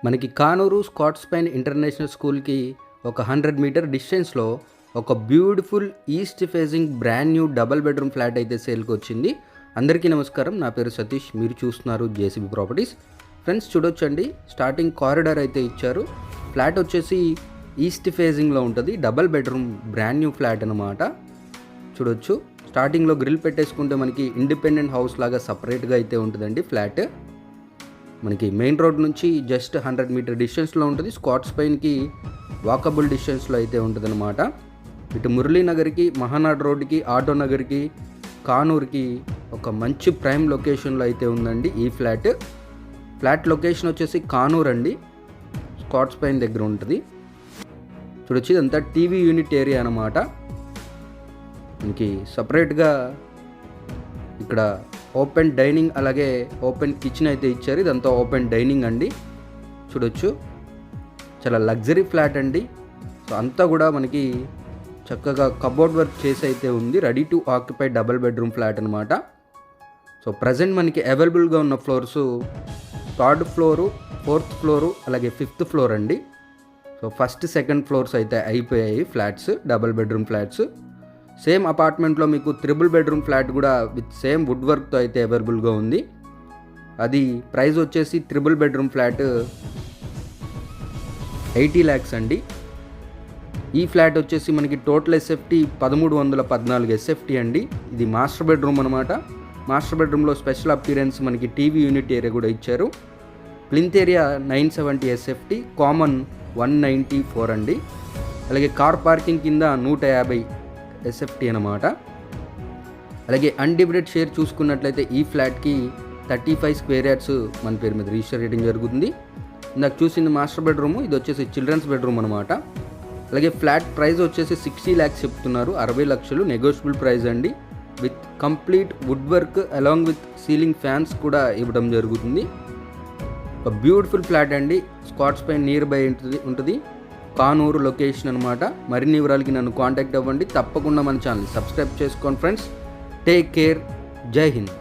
మనకి Kanuru Scots pine international స్కూల్కి ఒక 100 మీటర్ డిస్టెన్స్లో ఒక beautiful east facing brand new double bedroom flat అయితే సేల్కి వచ్చింది. అందరికీ నమస్కారం, నా పేరు సతీష్, మీరు చూస్తున్నారు జేసీబీ ప్రాపర్టీస్. ఫ్రెండ్స్ చూడొచ్చండి, స్టార్టింగ్ కారిడార్ అయితే ఇచ్చారు. ఫ్లాట్ వచ్చేసి ఈస్ట్ ఫేజింగ్లో ఉంటుంది, double bedroom brand new flat అనమాట. చూడొచ్చు, స్టార్టింగ్లో గ్రిల్ పెట్టేసుకుంటే మనకి ఇండిపెండెంట్ హౌస్ లాగా సపరేట్గా అయితే ఉంటుందండి. ఫ్లాట్ మనకి మెయిన్ రోడ్ నుంచి జస్ట్ 100 మీటర్ డిస్టెన్స్లో ఉంటుంది. స్కాట్స్ పైన్కి వాకబుల్ డిస్టెన్స్లో అయితే ఉంటుంది అనమాట. ఇటు మురళీనగర్కి, మహానాడ్ రోడ్కి, ఆటో నగర్కి, కానూరుకి ఒక మంచి ప్రైమ్ లొకేషన్లో అయితే ఉందండి ఈ ఫ్లాట్ లొకేషన్ వచ్చేసి కానూరు అండి, స్కాట్స్ పైన్ దగ్గర ఉంటుంది. చూడొచ్చు, ఇదంతా టీవీ యూనిట్ ఏరియా అనమాట. మనకి సపరేట్గా ఇక్కడ ఓపెన్ డైనింగ్ అలాగే ఓపెన్ కిచెన్ అయితే ఇచ్చారు. ఇదంతా ఓపెన్ డైనింగ్ అండి. చూడొచ్చు, చాలా లగ్జరీ ఫ్లాట్ అండి. సో అంతా కూడా మనకి చక్కగా కబోర్డ్ వర్క్ చేసి అయితే ఉంది. Ready to occupy double bedroom flat అనమాట. సో ప్రజెంట్ మనకి అవైలబుల్గా ఉన్న floors 3rd floor, 4th floor అలాగే 5th ఫ్లోర్ అండి. సో ఫస్ట్, సెకండ్ ఫ్లోర్స్ అయితే అయిపోయాయి flats, double bedroom flats. Same అపార్ట్మెంట్లో మీకు 3 బెడ్రూమ్ ఫ్లాట్ కూడా విత్ సేమ్ వుడ్ వర్క్తో అయితే అవైలబుల్గా ఉంది. అది ప్రైస్ వచ్చేసి 3 బెడ్రూమ్ ఫ్లాట్ 80 lakhs అండి. ఈ ఫ్లాట్ వచ్చేసి మనకి టోటల్ ఎస్ఎఫ్టీ 1314 ఎస్ఎఫ్టీ అండి. ఇది మాస్టర్ బెడ్రూమ్ అనమాట. మాస్టర్ బెడ్రూమ్లో స్పెషల్ అపీరెన్స్ మనకి టీవీ యూనిట్ ఏరియా కూడా ఇచ్చారు. ప్లింత్ ఏరియా 970 ఎస్ఎఫ్టీ, కామన్ 194 అండి. అలాగే కార్ పార్కింగ్ కింద 150 ఎస్ఎఫ్టీ అనమాట. అలాగే అన్డివైడెడ్ షేర్ చూసుకున్నట్లయితే ఈ ఫ్లాట్కి 35 స్క్వేర్ యార్డ్స్ మన పేరు మీద రిజిస్టర్ చేయడం జరుగుతుంది. ఇందాక చూసింది మాస్టర్ బెడ్రూమ్, ఇది వచ్చేసి చిల్డ్రన్స్ బెడ్రూమ్ అనమాట. అలాగే ఫ్లాట్ ప్రైస్ వచ్చేసి 60 lakhs చెప్తున్నారు, 60 లక్షలు నెగోషియబుల్ ప్రైస్ అండి. With complete wood work along with ceiling fans కూడా ఇవ్వడం జరుగుతుంది. ఒక బ్యూటిఫుల్ ఫ్లాట్ అండి, స్కాట్స్ పైన్ నియర్ బై ఉంటుంది, కానూరు లొకేషన్ అనమాట. మరిన్ని వివరాలకి నన్ను కాంటాక్ట్ అవ్వండి. తప్పకుండా మన ఛానల్ సబ్స్క్రైబ్ చేసుకోండి ఫ్రెండ్స్. టేక్ కేర్, జై హింద్.